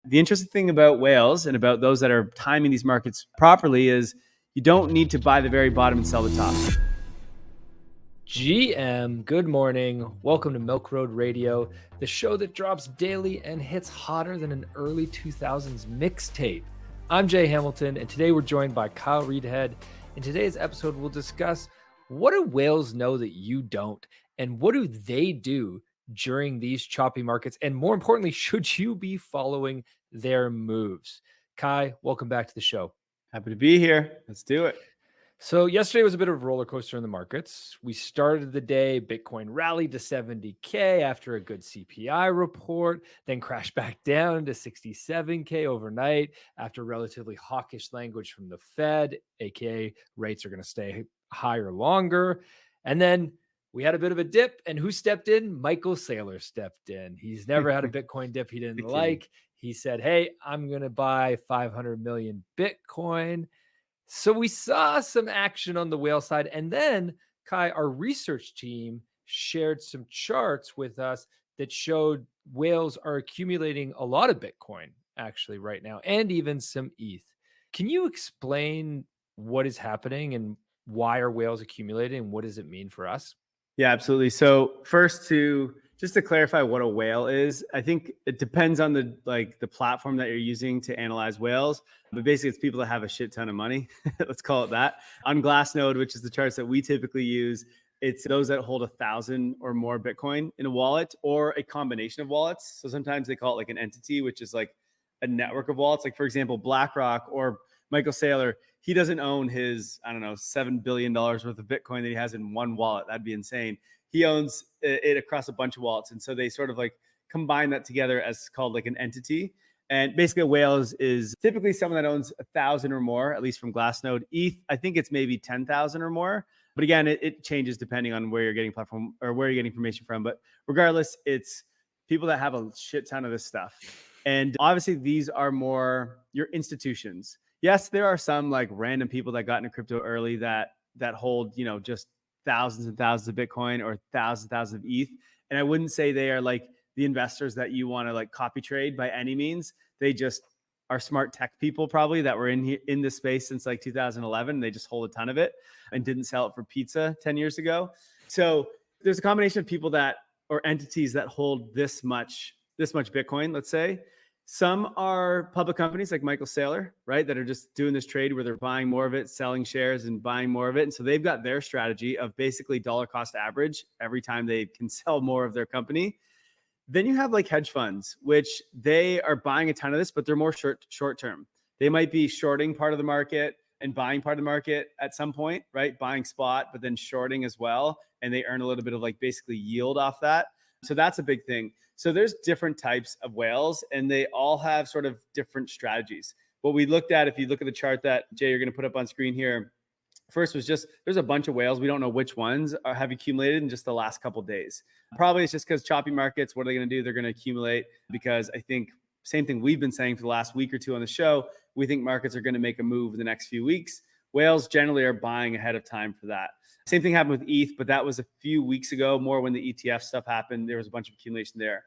The interesting thing about whales and about those that are timing these markets properly is you don't need to buy the very bottom and sell the top. GM, good morning. Welcome to Milk Road Radio, the show that drops daily and hits hotter than an early 2000s mixtape. I'm Jay Hamilton, and today we're joined by Kyle Reidhead. In today's episode, we'll discuss what do whales know that you don't, and what do they do during these choppy markets? And more importantly, should you be following their moves? Kai, welcome back to the show. Happy to be here. Let's do it. So yesterday was a bit of a roller coaster in the markets. We started the day, Bitcoin rallied to 70K after a good CPI report, then crashed back down to 67K overnight after relatively hawkish language from the Fed, aka rates are going to stay higher longer. And then we had a bit of a dip, and who stepped in? Michael Saylor stepped in. He's never had a Bitcoin dip he didn't like. He said, hey, I'm going to buy 500 million Bitcoin. So we saw some action on the whale side. And then, Kai, our research team shared some charts with us that showed whales are accumulating a lot of Bitcoin actually right now, and even some ETH. Can you explain what is happening and why are whales accumulating and what does it mean for us? Yeah, absolutely. So first, just to clarify what a whale is, I think it depends on the platform that you're using to analyze whales. But basically, it's people that have a shit ton of money. Let's call it that. On Glassnode, which is the charts that we typically use, it's those that hold 1,000 or more Bitcoin in a wallet or a combination of wallets. So sometimes they call it like an entity, which is like a network of wallets. Like, for example, BlackRock or Michael Saylor, he doesn't own his, $7 billion worth of Bitcoin that he has in one wallet. That'd be insane. He owns it across a bunch of wallets. And so they sort of like combine that together as called like an entity. And basically a whale is typically someone that owns 1,000 or more, at least from Glassnode. ETH, I think it's maybe 10,000 or more. But again, it changes depending on where you're getting platform or where you're getting information from. But regardless, it's people that have a shit ton of this stuff. And obviously these are more your institutions. Yes, there are some like random people that got into crypto early that hold, just thousands and thousands of Bitcoin or thousands of ETH. And I wouldn't say they are like the investors that you want to like copy trade by any means. They just are smart tech people probably that were in this space since like 2011. They just hold a ton of it and didn't sell it for pizza 10 years ago. So there's a combination of people that or entities that hold this much Bitcoin, let's say. Some are public companies like Michael Saylor, right, that are just doing this trade where they're buying more of it, selling shares and buying more of it. And so they've got their strategy of basically dollar cost average every time they can sell more of their company. Then you have like hedge funds, which they are buying a ton of this, but they're more short term. They might be shorting part of the market and buying part of the market at some point, right? Buying spot, but then shorting as well. And they earn a little bit of like basically yield off that. So that's a big thing. So there's different types of whales and they all have sort of different strategies. What we looked at, if you look at the chart that Jay, you're going to put up on screen here, first was just, there's a bunch of whales. We don't know which ones have accumulated in just the last couple of days. Probably it's just because choppy markets, what are they going to do? They're going to accumulate because I think same thing we've been saying for the last week or two on the show. We think markets are going to make a move in the next few weeks. Whales generally are buying ahead of time for that. Same thing happened with ETH, but that was a few weeks ago, more when the ETF stuff happened. There was a bunch of accumulation there.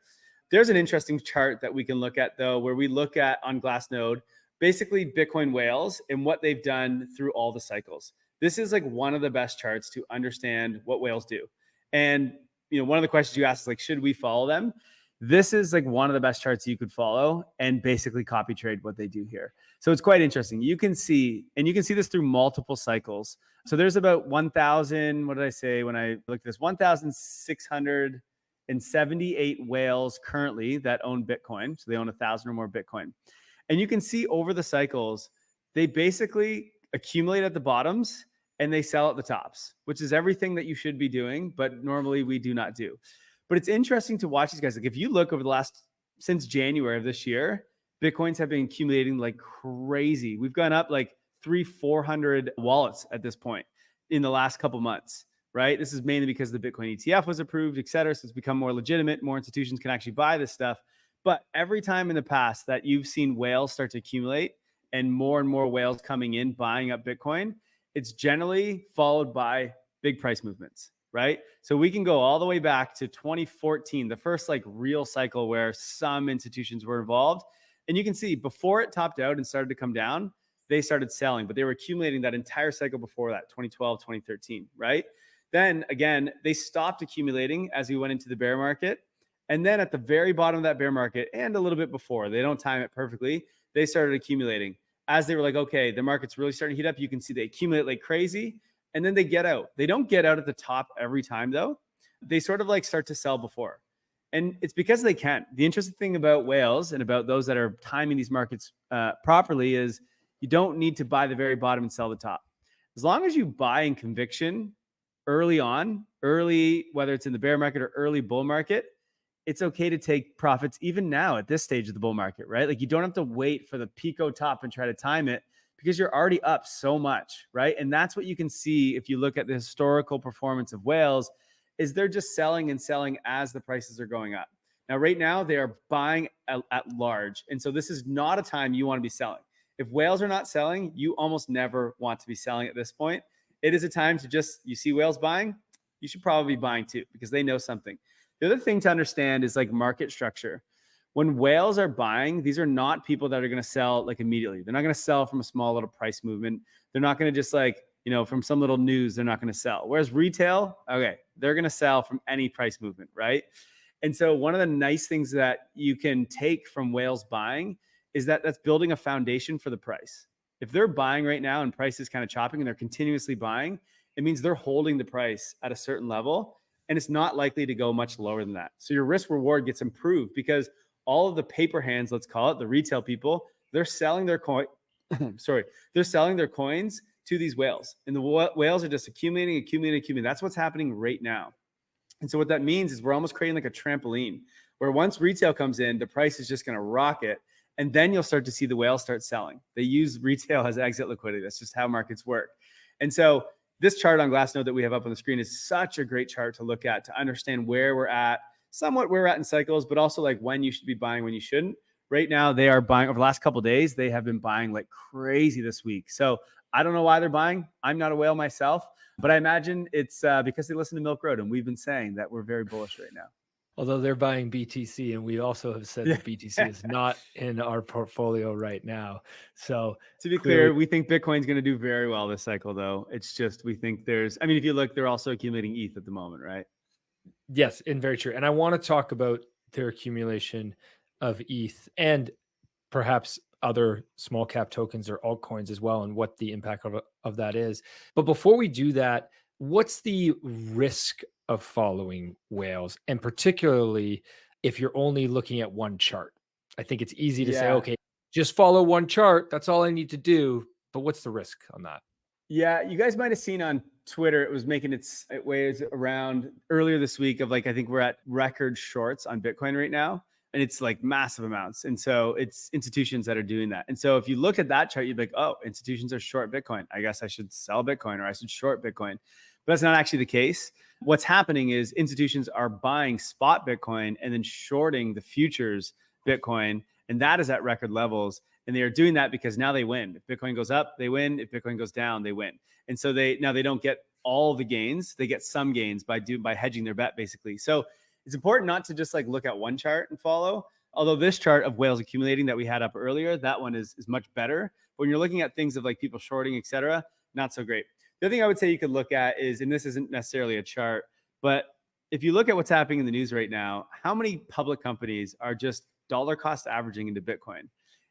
There's an interesting chart that we can look at, though, where we look at on Glassnode, basically Bitcoin whales and what they've done through all the cycles. This is like one of the best charts to understand what whales do. And, one of the questions you asked is like, should we follow them? This is like one of the best charts you could follow and basically copy trade what they do here. So it's quite interesting. You can see this through multiple cycles. So there's about 1,000, what did I say when I looked at this? 1,678 whales currently that own Bitcoin. So they own 1,000 or more Bitcoin. And you can see over the cycles, they basically accumulate at the bottoms and they sell at the tops, which is everything that you should be doing, but normally we do not do. But it's interesting to watch these guys. Like if you look over since January of this year, Bitcoins have been accumulating like crazy. We've gone up like 400 wallets at this point in the last couple months, right? This is mainly because the Bitcoin ETF was approved, et cetera. So it's become more legitimate. More institutions can actually buy this stuff. But every time in the past that you've seen whales start to accumulate and more whales coming in, buying up Bitcoin, it's generally followed by big price movements, right? So we can go all the way back to 2014, the first like real cycle where some institutions were involved. And you can see before it topped out and started to come down, they started selling, but they were accumulating that entire cycle before that, 2012, 2013, right? Then again, they stopped accumulating as we went into the bear market. And then at the very bottom of that bear market and a little bit before, they don't time it perfectly, they started accumulating. As they were like, okay, the market's really starting to heat up. You can see they accumulate like crazy and then they get out. They don't get out at the top every time though. They sort of like start to sell before. And it's because they can. The interesting thing about whales and about those that are timing these markets properly is you don't need to buy the very bottom and sell the top. As long as you buy in conviction early on, whether it's in the bear market or early bull market, it's okay to take profits even now at this stage of the bull market, right? Like you don't have to wait for the Pico top and try to time it because you're already up so much, right? And that's what you can see if you look at the historical performance of whales is they're just selling and selling as the prices are going up. Now, right now they are buying at large. And so this is not a time you want to be selling. If whales are not selling, you almost never want to be selling at this point. It is a time to just, you see whales buying, you should probably be buying too because they know something. The other thing to understand is like market structure. When whales are buying, these are not people that are going to sell like immediately. They're not going to sell from a small little price movement. They're not going to just like, from some little news, they're not going to sell. Whereas retail, okay, they're going to sell from any price movement, right? And so one of the nice things that you can take from whales buying is that that's building a foundation for the price. If they're buying right now and price is kind of chopping and they're continuously buying, it means they're holding the price at a certain level and it's not likely to go much lower than that. So your risk reward gets improved because all of the paper hands, let's call it, the retail people, they're selling their coin. They're selling their coins to these whales, and the whales are just accumulating. That's what's happening right now. And so what that means is we're almost creating like a trampoline where once retail comes in, the price is just going to rocket. And then you'll start to see the whales start selling. They use retail as exit liquidity. That's just how markets work. And so this chart on Glassnode that we have up on the screen is such a great chart to look at to understand where we're at, somewhat where we're at in cycles, but also like when you should be buying, when you shouldn't. Right now, they are buying over the last couple of days. They have been buying like crazy this week. So I don't know why they're buying. I'm not a whale myself, but I imagine it's because they listen to Milk Road. And we've been saying that we're very bullish right now. Although they're buying BTC, and we also have said that BTC is not in our portfolio right now. So to be clear, we think Bitcoin's going to do very well this cycle, though. It's just we think if you look, they're also accumulating ETH at the moment, right? Yes, and very true. And I want to talk about their accumulation of ETH and perhaps other small cap tokens or altcoins as well, and what the impact of that is. But before we do that, what's the risk of following whales? And particularly if you're only looking at one chart. I think it's easy to say, okay, just follow one chart. That's all I need to do. But what's the risk on that? Yeah, you guys might have seen on Twitter, it was making its ways around earlier this week of like, I think we're at record shorts on Bitcoin right now. And it's like massive amounts. And so it's institutions that are doing that. And so if you look at that chart, you'd be like, oh, institutions are short Bitcoin. I guess I should sell Bitcoin or I should short Bitcoin. But that's not actually the case. What's happening is institutions are buying spot Bitcoin and then shorting the futures Bitcoin. And that is at record levels. And they are doing that because now they win. If Bitcoin goes up, they win. If Bitcoin goes down, they win. And so they don't get all the gains. They get some gains by hedging their bet, basically. So it's important not to just like look at one chart and follow. Although this chart of whales accumulating that we had up earlier, that one is much better. But when you're looking at things of like people shorting, et cetera, not so great. The other thing I would say you could look at is, and this isn't necessarily a chart, but if you look at what's happening in the news right now, how many public companies are just dollar cost averaging into Bitcoin?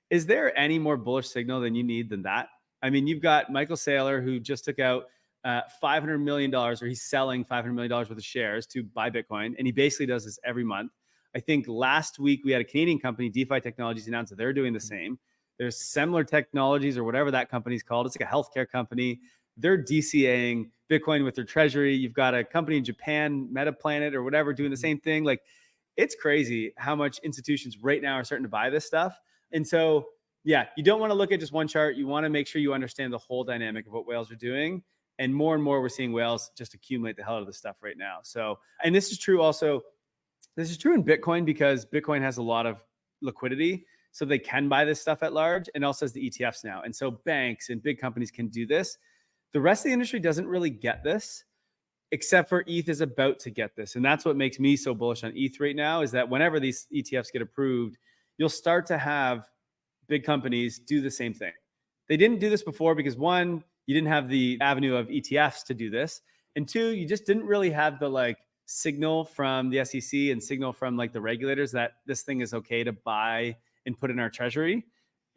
Is there any more bullish signal than you need than that? I mean, you've got Michael Saylor, who just took out $500 million, or he's selling $500 million worth of shares to buy Bitcoin. And he basically does this every month. I think last week we had a Canadian company, DeFi Technologies, announced that they're doing the same. There's Similar Technologies or whatever that company's called. It's like a healthcare company. They're DCAing Bitcoin with their treasury. You've got a company in Japan, MetaPlanet or whatever, doing the same thing. Like, it's crazy how much institutions right now are starting to buy this stuff. And so, yeah, you don't want to look at just one chart. You want to make sure you understand the whole dynamic of what whales are doing. And more we're seeing whales just accumulate the hell out of this stuff right now. So, and this is true also, this is true in Bitcoin because Bitcoin has a lot of liquidity. So they can buy this stuff at large, and also has the ETFs now. And so banks and big companies can do this. The rest of the industry doesn't really get this, except for ETH is about to get this. And that's what makes me so bullish on ETH right now, is that whenever these ETFs get approved, you'll start to have big companies do the same thing. They didn't do this before because one, you didn't have the avenue of ETFs to do this. And two, you just didn't really have the like signal from the SEC and signal from like the regulators that this thing is okay to buy and put in our treasury.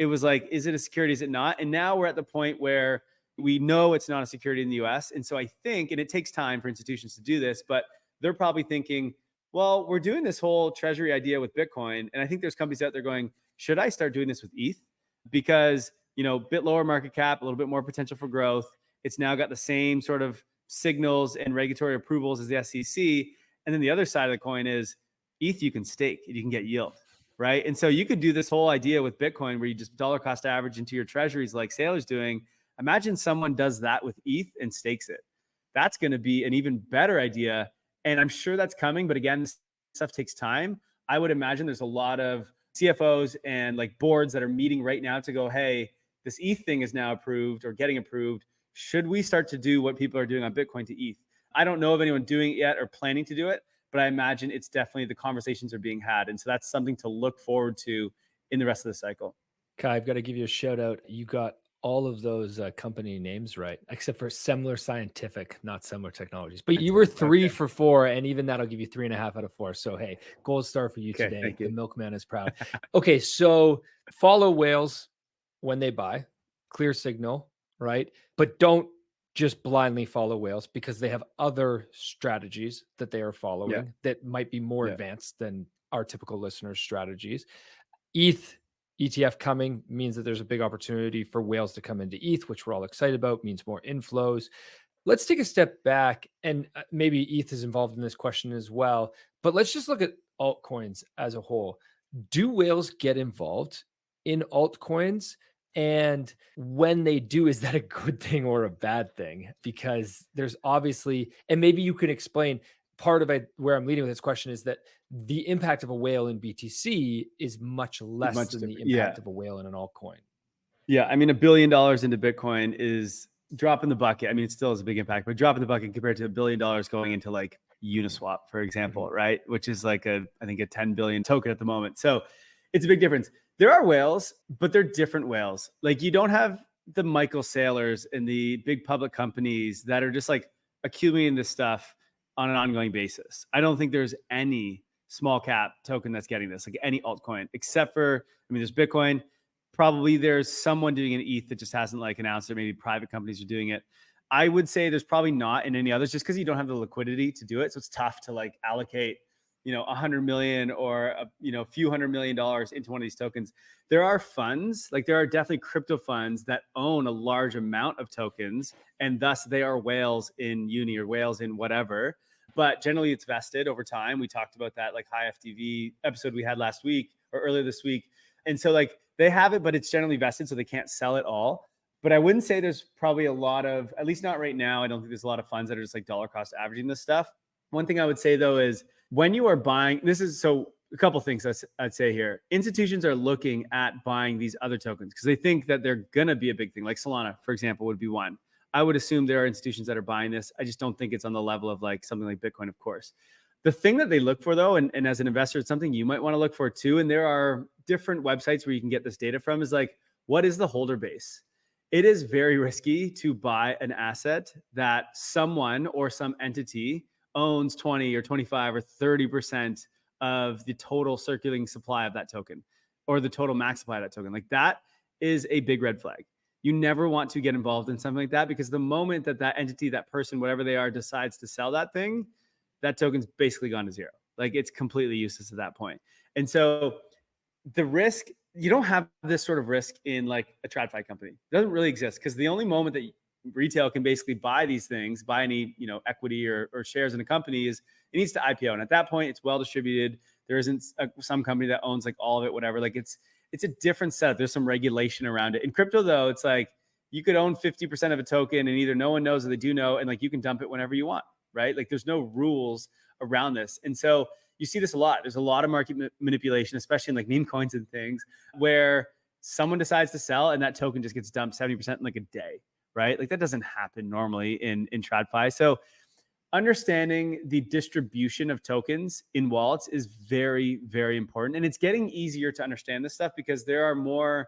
It was like, is it a security? Is it not? And now we're at the point where we know it's not a security in the US. And so I think, and it takes time for institutions to do this, but they're probably thinking, well, we're doing this whole treasury idea with Bitcoin. And I think there's companies out there going, should I start doing this with ETH? Because, bit lower market cap, a little bit more potential for growth. It's now got the same sort of signals and regulatory approvals as the SEC. And then the other side of the coin is ETH you can stake, you can get yield, right? And so you could do this whole idea with Bitcoin where you just dollar cost average into your treasuries like Sailor's doing. Imagine someone does that with ETH and stakes it. That's going to be an even better idea. And I'm sure that's coming. But again, this stuff takes time. I would imagine there's a lot of CFOs and like boards that are meeting right now to go, hey, this ETH thing is now approved or getting approved. Should we start to do what people are doing on Bitcoin to ETH? I don't know of anyone doing it yet or planning to do it, but I imagine it's definitely the conversations are being had. And so that's something to look forward to in the rest of the cycle. Kai, I've got to give you a shout out. You got all of those company names right, except for Semler Scientific, not Semler Technologies. But you were 3 for 4, and even that'll give you 3.5 out of 4. So hey, gold star for you today. Thank you. The milkman is proud. Okay, so follow whales when they buy, clear signal, right? But don't just blindly follow whales because they have other strategies that they are following that might be more advanced than our typical listeners' strategies. ETH ETF coming means that there's a big opportunity for whales to come into ETH, which we're all excited about, means more inflows. Let's take a step back, and maybe ETH is involved in this question as well, but let's just look at altcoins as a whole. Do whales get involved in altcoins? And when they do, is that a good thing or a bad thing? Because there's obviously, and maybe you can explain part of it where I'm leading with this question is that the impact of a whale in BTC is much less than the impact of a whale in an altcoin. Yeah. I mean, $1 billion into Bitcoin is drop in the bucket. I mean, it still is a big impact, but drop in the bucket compared to $1 billion going into like Uniswap, for example, right? Which is like I think a 10 billion token at the moment. So it's a big difference. There are whales, but they're different whales. Like you don't have the Michael Saylors and the big public companies that are just like accumulating this stuff on an ongoing basis. I don't think there's any small cap token that's getting this, like any altcoin, except for, there's Bitcoin. Probably there's someone doing an ETH that just hasn't like announced it. Maybe private companies are doing it. I would say there's probably not in any others just because you don't have the liquidity to do it. So it's tough to like allocate, 100 million or a few $100 million into one of these tokens. There are funds, like there are definitely crypto funds that own a large amount of tokens, and thus they are whales in uni or whales in whatever. But generally it's vested over time. We talked about that like high FTV episode we had last week or earlier this week. And so like they have it, but it's generally vested, so they can't sell it all. But I wouldn't say there's probably a lot of, at least not right now, I don't think there's a lot of funds that are just like dollar cost averaging this stuff. One thing I would say though is when you are buying, so a couple of things I'd say here. Institutions are looking at buying these other tokens because they think that they're going to be a big thing. Like Solana, for example, would be one. I would assume there are institutions that are buying this. I just don't think it's on the level of like something like Bitcoin, of course. The thing that they look for though, and as an investor, it's something you might want to look for too. And there are different websites where you can get this data from is like, what is the holder base? It is very risky to buy an asset that someone or some entity owns 20 or 25 or 30% of the total circulating supply of that token or the total max supply of that token. Like that is a big red flag. You never want to get involved in something like that because the moment that that entity, that person, whatever they are, decides to sell that thing, that token's basically gone to zero. Like it's completely useless at that point. And so the risk, you don't have this sort of risk in like a TradFi company. It doesn't really exist because the only moment that retail can basically buy these things, buy any, equity or shares in a company is it needs to IPO. And at that point, it's well distributed. There isn't some company that owns like all of it, whatever. Like it's a different setup. There's some regulation around it. In crypto though, it's like you could own 50% of a token and either no one knows or they do know. And like you can dump it whenever you want, right? Like there's no rules around this. And so you see this a lot. There's a lot of market manipulation, especially in like meme coins and things where someone decides to sell and that token just gets dumped 70% in like a day, right? Like that doesn't happen normally in TradFi. So understanding the distribution of tokens in wallets is very, very important. And it's getting easier to understand this stuff because there are more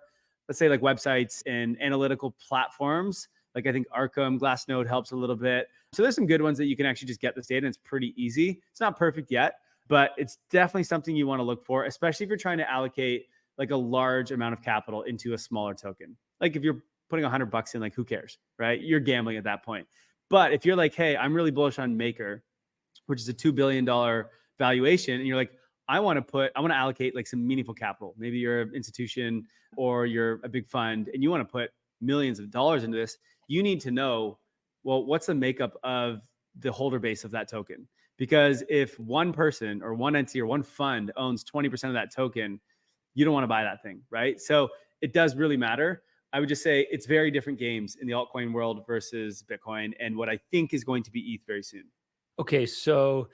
let's say like websites and analytical platforms. Like I think Arkham, Glassnode helps a little bit. So there's some good ones that you can actually just get this data. And it's pretty easy. It's not perfect yet, but it's definitely something you want to look for, especially if you're trying to allocate like a large amount of capital into a smaller token. Like if you're putting $100 in, like who cares, right? You're gambling at that point. But if you're like, hey, I'm really bullish on Maker, which is a $2 billion valuation, and you're like, I want to allocate like some meaningful capital. Maybe you're an institution or you're a big fund and you want to put millions of dollars into this. You need to know, well, what's the makeup of the holder base of that token? Because if one person or one entity or one fund owns 20% of that token, you don't want to buy that thing, right? So it does really matter. I would just say it's very different games in the altcoin world versus Bitcoin and what I think is going to be ETH very soon. Okay, so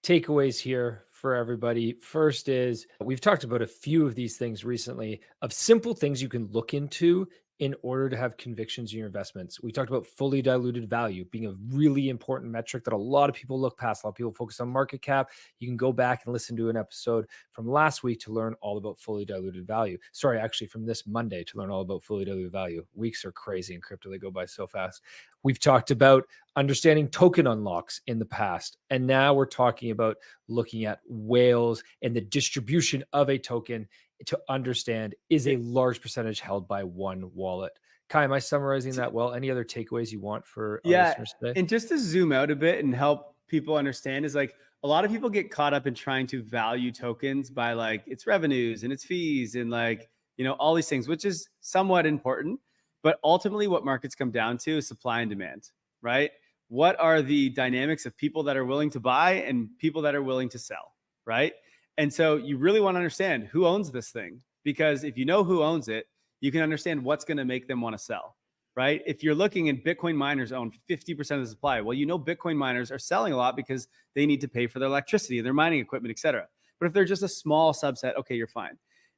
takeaways here for everybody. First is we've talked about a few of these things recently of simple things you can look into in order to have convictions in your investments. We talked about fully diluted value being a really important metric that a lot of people look past. A lot of people focus on market cap. You can go back and listen to an episode from last week to learn all about fully diluted value. Sorry, actually from this Monday to learn all about fully diluted value. Weeks are crazy in crypto. They go by so fast. We've talked about understanding token unlocks in the past. And now we're talking about looking at whales and the distribution of a token to understand is a large percentage held by one wallet. Kai, am I summarizing that well? Any other takeaways you want for our listeners today? And just to zoom out a bit and help people understand is like a lot of people get caught up in trying to value tokens by like its revenues and its fees and like, all these things, which is somewhat important. But ultimately what markets come down to is supply and demand, right? What are the dynamics of people that are willing to buy and people that are willing to sell, right? And so you really want to understand who owns this thing, because if you know who owns it, you can understand what's going to make them want to sell, right? If you're looking and Bitcoin miners own 50% of the supply, well, Bitcoin miners are selling a lot because they need to pay for their electricity, their mining equipment, et cetera. But if they're just a small subset, okay, you're fine.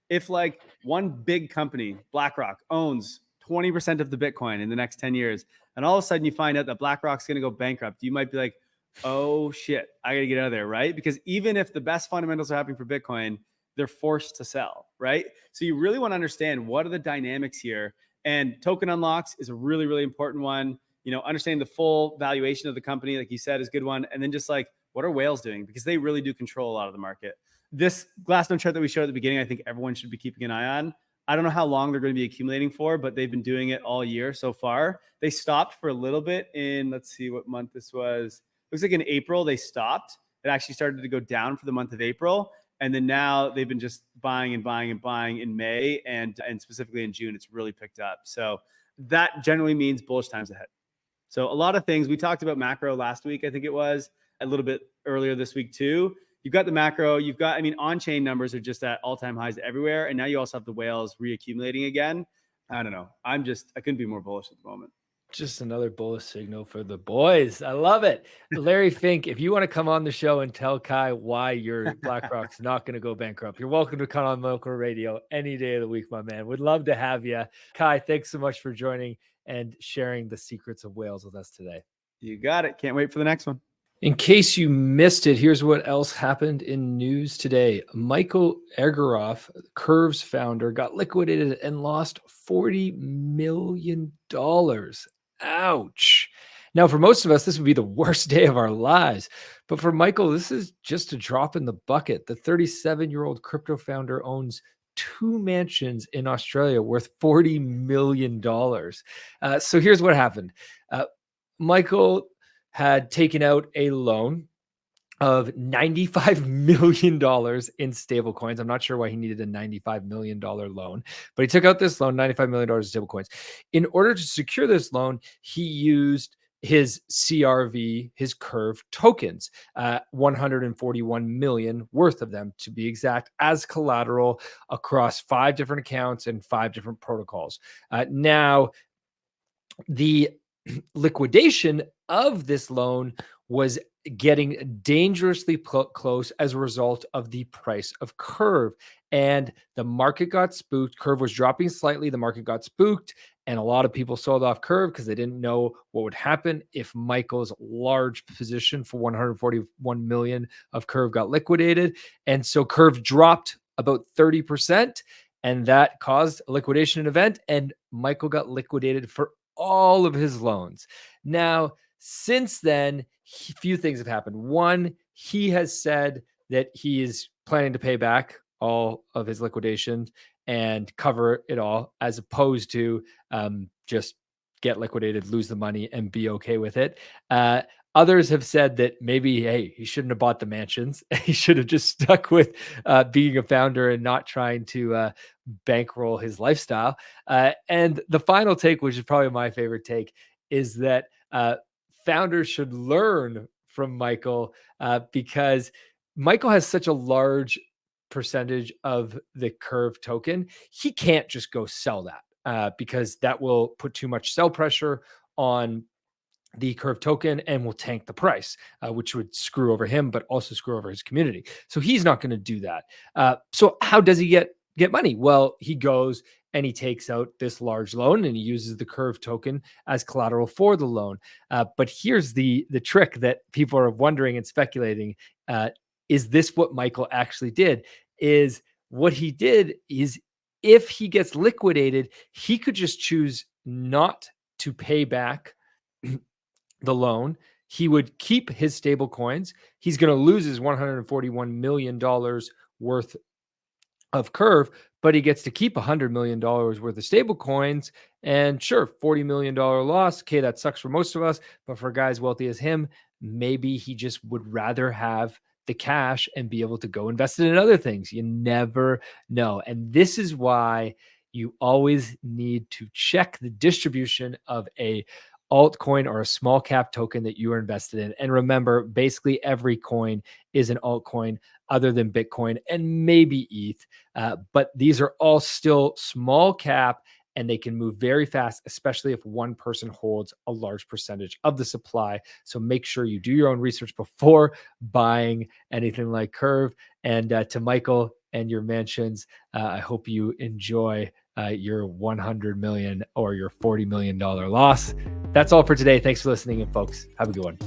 If like one big company, BlackRock, owns 20% of the Bitcoin in the next 10 years, and all of a sudden you find out that BlackRock's going to go bankrupt, you might be like, oh shit, I got to get out of there, right? Because even if the best fundamentals are happening for Bitcoin, they're forced to sell, right? So you really want to understand what are the dynamics here. And token unlocks is a really, really important one. Understanding the full valuation of the company, like you said, is a good one. And then just like, what are whales doing? Because they really do control a lot of the market. This Glassnode chart that we showed at the beginning, I think everyone should be keeping an eye on. I don't know how long they're going to be accumulating for, but they've been doing it all year so far. They stopped for a little bit in, let's see what month this was. Looks like in April they stopped. It actually started to go down for the month of April. And then now they've been just buying and buying and buying in May and specifically in June, it's really picked up. So that generally means bullish times ahead. So a lot of things. We talked about macro last week, I think it was, a little bit earlier this week too. You've got the macro, on-chain numbers are just at all-time highs everywhere. And now you also have the whales reaccumulating again. I don't know. I couldn't be more bullish at the moment. Just another bullish signal for the boys. I love it. Larry Fink, if you want to come on the show and tell Kai why your BlackRock's not going to go bankrupt, you're welcome to come on Local Radio any day of the week, my man. Would love to have you. Kai, thanks so much for joining and sharing the secrets of whales with us today. You got it. Can't wait for the next one. In case you missed it, here's what else happened in news today. Michael Egorov, Curve's founder, got liquidated and lost $40 million. Ouch. Now, for most of us, this would be the worst day of our lives. But for Michael, this is just a drop in the bucket. The 37-year-old crypto founder owns 2 mansions in Australia worth $40 million. So here's what happened. Michael had taken out a loan of $95 million in stable coins. I'm not sure why he needed a $95 million loan, but he took out this loan, $95 million in stable coins. In order to secure this loan, he used his CRV, his Curve tokens, 141 million worth of them to be exact, as collateral across 5 different accounts and 5 different protocols. Now, the liquidation of this loan was getting dangerously close as a result of the price of Curve. And the market got spooked. Curve was dropping slightly. The market got spooked. And a lot of people sold off Curve because they didn't know what would happen if Michael's large position for 141 million of Curve got liquidated. And so Curve dropped about 30%. And that caused a liquidation event, and Michael got liquidated for all of his loans. Now, since then, few things have happened. One, he has said that he is planning to pay back all of his liquidations and cover it all, as opposed to just get liquidated, lose the money, and be okay with it. Others have said that maybe, hey, he shouldn't have bought the mansions. He should have just stuck with being a founder and not trying to bankroll his lifestyle. And the final take, which is probably my favorite take, is that founders should learn from Michael because Michael has such a large percentage of the Curve token. He can't just go sell that because that will put too much sell pressure on the Curve token and will tank the price, which would screw over him, but also screw over his community. So he's not going to do that. So how does he get money? Well, he goes and he takes out this large loan and he uses the Curve token as collateral for the loan. But here's the trick that people are wondering and speculating. Is this what Michael actually did? Is what he did is, if he gets liquidated, he could just choose not to pay back the loan. He would keep his stable coins. He's going to lose his $141 million worth of Curve, but he gets to keep $100 million worth of stable coins. And sure, $40 million loss. Okay, that sucks for most of us, but for guys wealthy as him, maybe he just would rather have the cash and be able to go invest it in other things. You never know. And this is why you always need to check the distribution of a altcoin or a small cap token that you are invested in. And remember, basically every coin is an altcoin other than Bitcoin and maybe ETH. But these are all still small cap and they can move very fast, especially if one person holds a large percentage of the supply. So make sure you do your own research before buying anything like Curve. And to Michael and your mansions, I hope you enjoy your 100 million or your $40 million loss. That's all for today. Thanks for listening, and folks, have a good one.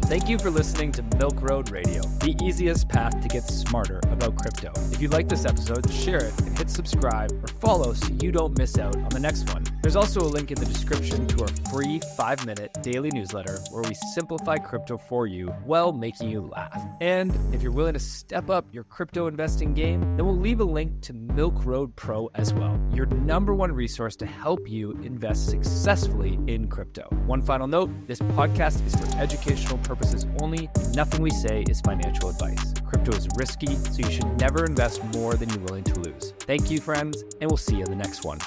Thank you for listening to Milk Road Radio, the easiest path to get smarter about crypto. If you like this episode, share it and hit subscribe or follow so you don't miss out on the next one. There's also a link in the description to our free 5-minute daily newsletter where we simplify crypto for you while making you laugh. And if you're willing to step up your crypto investing game, then we'll leave a link to Milk Road Pro as well, your #1 resource to help you invest successfully in crypto. One final note, this podcast is for educational purposes only. Nothing we say is financial advice. Crypto is risky, so you should never invest more than you're willing to lose. Thank you, friends, and we'll see you in the next one.